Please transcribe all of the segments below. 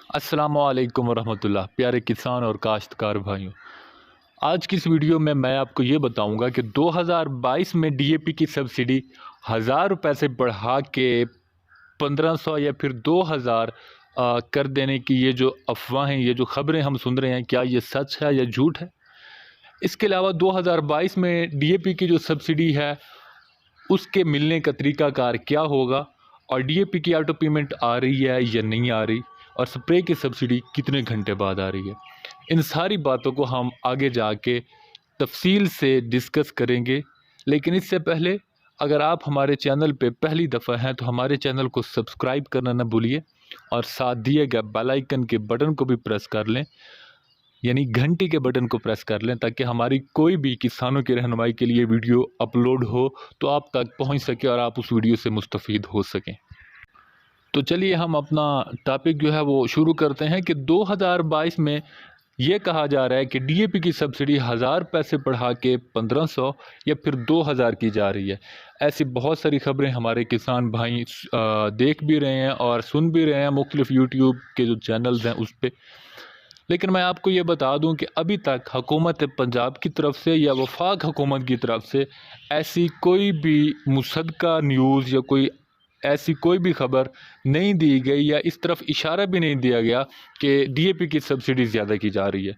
अस्सलामुअलैकुम वरहमतुल्लाह। प्यारे किसान और काश्तकार भाइयों, आज की इस वीडियो में मैं आपको ये बताऊंगा कि 2022 में डीएपी की सब्सिडी 1000 रुपये से बढ़ा के 1500 या फिर 2000 कर देने की ये जो अफवाहें, ये जो खबरें हम सुन रहे हैं, क्या ये सच है या झूठ है? इसके अलावा 2022 में डीएपी की जो सब्सिडी है उसके मिलने का तरीकाकार क्या होगा, और डीएपी की ऑटो पेमेंट आ रही है या नहीं आ रही, और स्प्रे की सब्सिडी कितने घंटे बाद आ रही है। इन सारी बातों को हम आगे जाके तफसील से डिस्कस करेंगे। लेकिन इससे पहले, अगर आप हमारे चैनल पे पहली दफ़ा हैं तो हमारे चैनल को सब्सक्राइब करना ना भूलिए और साथ दिए गए बेल आइकन के बटन को भी प्रेस कर लें, यानी घंटी के बटन को प्रेस कर लें, ताकि हमारी कोई भी किसानों की रहनुमाई के लिए वीडियो अपलोड हो तो आप तक पहुंच सके और आप उस वीडियो से मुस्तफ़ीद हो सकें। तो चलिए हम अपना टॉपिक जो है वो शुरू करते हैं कि 2022 में ये कहा जा रहा है कि डीएपी की सब्सिडी 1000 रुपये से बढ़ा के 1500 या फिर 2000 की जा रही है। ऐसी बहुत सारी खबरें हमारे किसान भाई देख भी रहे हैं और सुन भी रहे हैं मुख्तलिफ यूट्यूब के जो चैनल्स हैं उस पर। लेकिन मैं आपको ये बता दूं कि अभी तक हुकूमत पंजाब की तरफ से या वफाक हुकूमत की तरफ से ऐसी कोई भी मुसद्दका न्यूज़ या कोई ऐसी कोई भी खबर नहीं दी गई या इस तरफ इशारा भी नहीं दिया गया कि डीएपी की सब्सिडी ज़्यादा की जा रही है।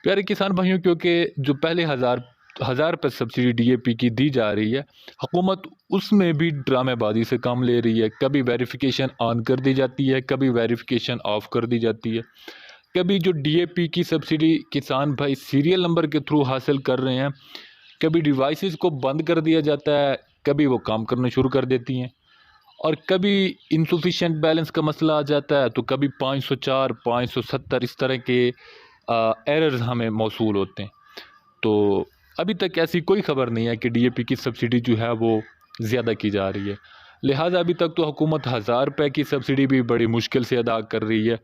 प्यारे किसान भाइयों, क्योंकि जो पहले हज़ार रुपये सब्सिडी डीएपी की दी जा रही है, हुकूमत उसमें भी ड्रामेबाजी से काम ले रही है। कभी वेरिफिकेशन ऑन कर दी जाती है, कभी वेरिफिकेशन ऑफ कर दी जाती है। कभी जो डीएपी की सब्सिडी किसान भाई सीरियल नंबर के थ्रू हासिल कर रहे हैं, कभी डिवाइसेस को बंद कर दिया जाता है, कभी वो काम करना शुरू कर देती हैं, और कभी इंसुफिशेंट बैलेंस का मसला आ जाता है तो कभी 504 570 इस तरह के एरर्स हमें मौसूल होते हैं। तो अभी तक ऐसी कोई खबर नहीं है कि डीएपी की सब्सिडी जो है वो ज़्यादा की जा रही है। लिहाजा अभी तक तो हुकूमत 1000 रुपये की सब्सिडी भी बड़ी मुश्किल से अदा कर रही है।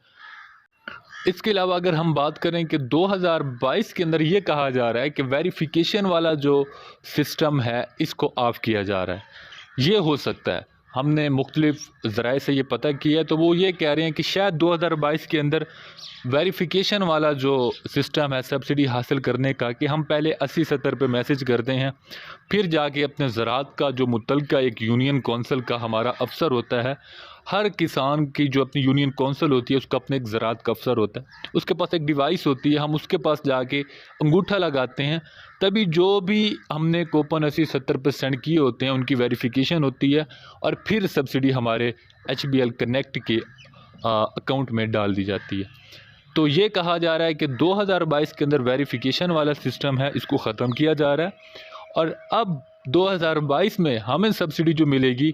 इसके अलावा अगर हम बात करें कि 2022 के अंदर ये कहा जा रहा है कि वेरिफिकेशन वाला जो सिस्टम है इसको ऑफ़ किया जा रहा है। ये हो सकता है, हमने मुख्तलिफ ज़राए से ये पता किया है, तो वो ये कह रहे हैं कि शायद 2022 के अंदर वेरिफिकेशन वाला जो सिस्टम है सब्सिडी हासिल करने का, कि हम पहले 80-70 पे मैसेज करते हैं, फिर जाके अपने ज़राअत का जो मुतल्लिका एक यूनियन कौंसल का हमारा अफसर होता है, हर किसान की जो अपनी यूनियन कौंसल होती है उसका अपने एक ज़राअत का अफसर होता है, उसके पास एक डिवाइस होती है, हम उसके पास जाके अंगूठा लगाते हैं, तभी जो भी हमने कूपन 80-70% किए होते हैं उनकी वेरिफिकेशन होती है और फिर सब्सिडी हमारे HBL कनेक्ट के अकाउंट में डाल दी जाती है। तो ये कहा जा रहा है कि 2022 के अंदर वेरिफिकेशन वाला सिस्टम है इसको ख़त्म किया जा रहा है, और अब 2022 में हमें सब्सिडी जो मिलेगी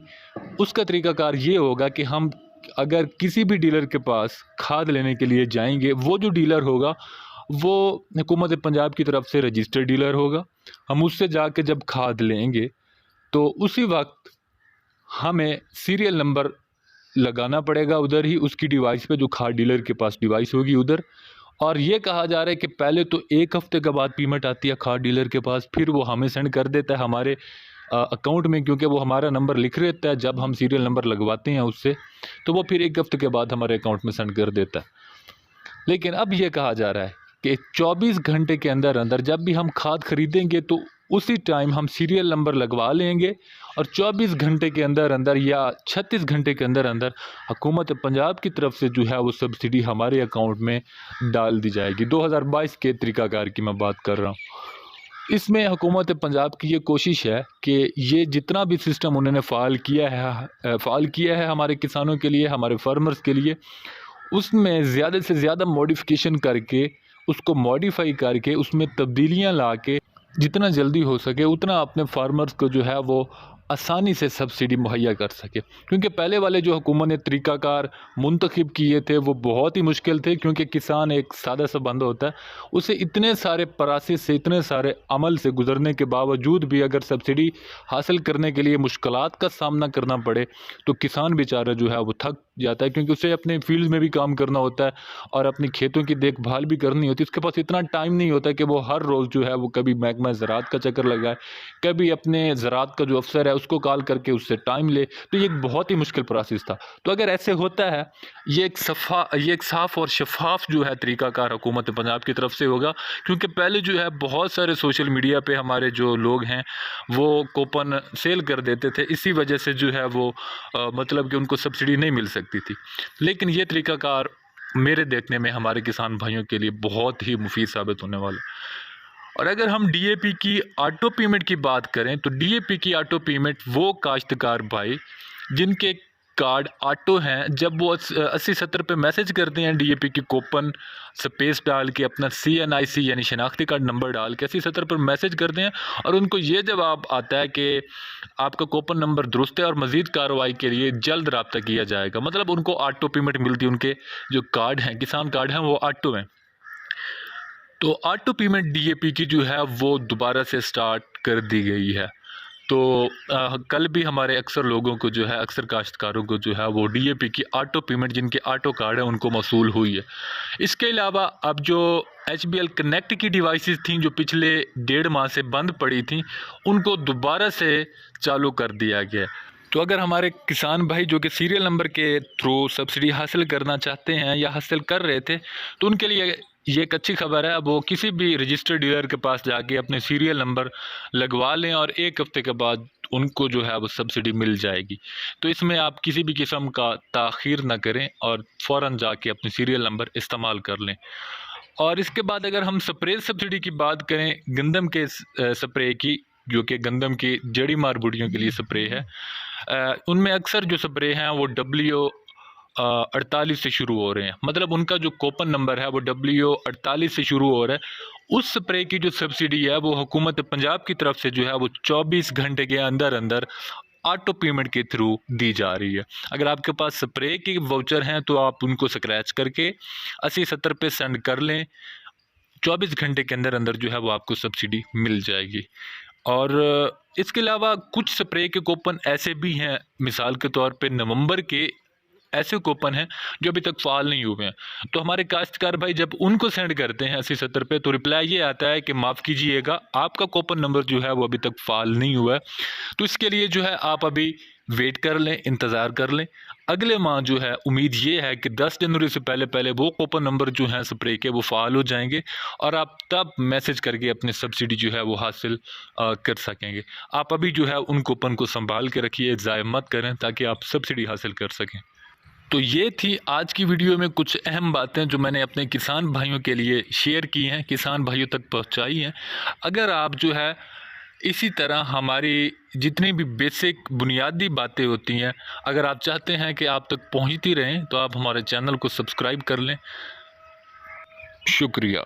उसका तरीकाकार ये होगा कि हम अगर किसी भी डीलर के पास खाद लेने के लिए जाएंगे, वो जो डीलर होगा वो हुकूमत पंजाब की तरफ से रजिस्टर्ड डीलर होगा। हम उससे जाके जब खाद लेंगे तो उसी वक्त हमें सीरियल नंबर लगाना पड़ेगा उधर ही, उसकी डिवाइस पे, जो खाद डीलर के पास डिवाइस होगी उधर। और ये कहा जा रहा है कि पहले तो 1 हफ़्ते के बाद पेमेंट आती है खाद डीलर के पास, फिर वो हमें सेंड कर देता है हमारे अकाउंट में, क्योंकि वो हमारा नंबर लिख रहता है जब हम सीरियल नंबर लगवाते हैं उससे, तो वो फिर 1 हफ़्ते के बाद हमारे अकाउंट में सेंड कर देता है। लेकिन अब ये कहा जा रहा है कि 24 घंटे के अंदर अंदर जब भी हम खाद खरीदेंगे तो उसी टाइम हम सीरियल नंबर लगवा लेंगे, और 24 घंटे के अंदर अंदर या 36 घंटे के अंदर अंदर हुकूमत पंजाब की तरफ से जो है वो सब्सिडी हमारे अकाउंट में डाल दी जाएगी। 2022 के तरीकाकार की मैं बात कर रहा हूँ। इसमें हुकूमत पंजाब की ये कोशिश है कि ये जितना भी सिस्टम उन्होंने फ़ाल किया है हमारे किसानों के लिए, हमारे फार्मर्स के लिए, उसमें ज़्यादा से ज़्यादा मॉडिफिकेशन करके, उसको मॉडिफाई करके, उसमें तब्दीलियाँ ला के जितना जल्दी हो सके उतना अपने फार्मर्स को जो है वो आसानी से सब्सिडी मुहैया कर सके। क्योंकि पहले वाले जो हुकूमत ने तरीक़ाकार मुंतखब किए थे वो बहुत ही मुश्किल थे, क्योंकि किसान एक सादा सा बंदा होता है, उसे इतने सारे प्रोसेस से, इतने सारे अमल से गुज़रने के बावजूद भी अगर सब्सिडी हासिल करने के लिए मुश्किलात का सामना करना पड़े तो किसान बेचारा जो है वो थक जाता है, क्योंकि उसे अपने फील्ड में भी काम करना होता है और अपने खेतों की देखभाल भी करनी होती है। उसके पास इतना टाइम नहीं होता कि वो हर रोज़ जो है वो कभी महकमा ज़राअत का चक्कर लगाए, कभी अपने ज़राअत का जो अफ़सर है उसको कॉल करके उससे टाइम ले। तो ये एक बहुत ही मुश्किल प्रोसेस था। तो अगर ऐसे होता है, ये एक साफ़ और शफ़ाफ़ जो है तरीक़ाकार हुकूमत पंजाब की तरफ से होगा, क्योंकि पहले जो है बहुत सारे सोशल मीडिया पे हमारे जो लोग हैं वो कूपन सेल कर देते थे। इसी वजह से जो है वो मतलब कि उनको सब्सिडी नहीं मिल सकती थी। लेकिन ये तरीक़ाकार मेरे देखने में हमारे किसान भाइयों के लिए बहुत ही मुफ़ीद साबित होने वाला है। और अगर हम डीएपी की ऑटो पेमेंट की बात करें, तो डीएपी की ऑटो पेमेंट वो काश्तकार भाई जिनके कार्ड ऑटो हैं, जब वो 80-70 पे मैसेज करते हैं डीएपी की कूपन स्पेस डाल के अपना सीएनआईसी यानी शनाख्ती कार्ड नंबर डाल के 80-70 पर मैसेज करते हैं और उनको ये जवाब आता है कि आपका कूपन नंबर दुरुस्त है और मज़ीद कार्रवाई के लिए जल्द रब्ता किया जाएगा। मतलब उनको ऑटो पेमेंट मिलती है, उनके जो कार्ड हैं, किसान कार्ड हैं, वो ऑटो हैं। तो ऑटो पेमेंट डीएपी की जो है वो दोबारा से स्टार्ट कर दी गई है। तो कल भी हमारे अक्सर लोगों को जो है, अक्सर काश्तकारों को जो है वो डीएपी की ऑटो पेमेंट जिनके ऑटो कार्ड है उनको मौसूल हुई है। इसके अलावा अब जो एचबीएल कनेक्ट की डिवाइसेस थी जो पिछले 1.5 माह से बंद पड़ी थी, उनको दोबारा से चालू कर दिया गया है। तो अगर हमारे किसान भाई जो कि सीरियल नंबर के थ्रू सब्सिडी हासिल करना चाहते हैं या हासिल कर रहे थे, तो उनके लिए ये एक अच्छी खबर है। अब वो किसी भी रजिस्टर्ड डीलर के पास जाके अपने सीरियल नंबर लगवा लें और 1 हफ्ते के बाद उनको जो है वो सब्सिडी मिल जाएगी। तो इसमें आप किसी भी किस्म का ताख़ीर ना करें और फ़ौरन जाके अपने सीरियल नंबर इस्तेमाल कर लें। और इसके बाद अगर हम स्प्रे सब्सिडी की बात करें, गंदम के स्प्रे की, जो कि गंदम की जड़ी मार बूटियों के लिए स्प्रे है, उनमें अक्सर जो स्प्रे हैं वो W48 से शुरू हो रहे हैं। मतलब उनका जो कूपन नंबर है वो W48 से शुरू हो रहा है। उस स्प्रे की जो सब्सिडी है वो हुकूमत पंजाब की तरफ से जो है वो 24 घंटे के अंदर अंदर ऑटो पेमेंट के थ्रू दी जा रही है। अगर आपके पास स्प्रे के वाउचर हैं तो आप उनको स्क्रैच करके 80-70 पे सेंड कर लें। 24 घंटे के अंदर अंदर जो है वो आपको सब्सिडी मिल जाएगी। और इसके अलावा कुछ स्प्रे के कूपन ऐसे भी हैं, मिसाल के तौर पे नवंबर के ऐसे कूपन हैं जो अभी तक फ़ाल नहीं हुए हैं। तो हमारे काश्तकार भाई जब उनको सेंड करते हैं 80-70 पे, तो रिप्लाई ये आता है कि माफ़ कीजिएगा, आपका कूपन नंबर जो है वो अभी तक फ़ाल नहीं हुआ है। तो इसके लिए जो है आप अभी वेट कर लें, इंतज़ार कर लें। अगले माह जो है उम्मीद ये है कि 10 जनवरी से पहले वो कूपन नंबर जो हैं स्प्रे के वो फ़ाल हो जाएंगे और आप तब मैसेज करके अपनी सब्सिडी जो है वो हासिल कर सकेंगे। आप अभी जो है उन कूपन को संभाल के रखिए, ज़ाया मत करें, ताकि आप सब्सिडी हासिल कर सकें। तो ये थी आज की वीडियो में कुछ अहम बातें जो मैंने अपने किसान भाइयों के लिए शेयर की हैं, किसान भाइयों तक पहुंचाई हैं। अगर आप जो है इसी तरह हमारी जितनी भी बेसिक बुनियादी बातें होती हैं, अगर आप चाहते हैं कि आप तक पहुंचती रहें, तो आप हमारे चैनल को सब्सक्राइब कर लें। शुक्रिया।